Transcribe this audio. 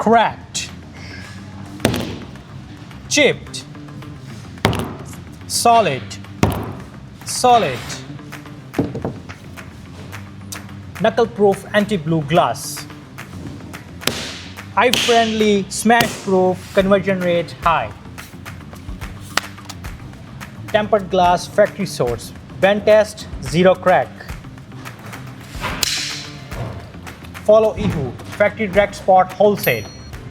cracked, chipped, solid, solid, knuckle-proof anti-glue glass, eye-friendly, smash-proof, conversion rate high, tempered glass factory source, bend test, zero crack. Follow Ihu, factory direct spot wholesale.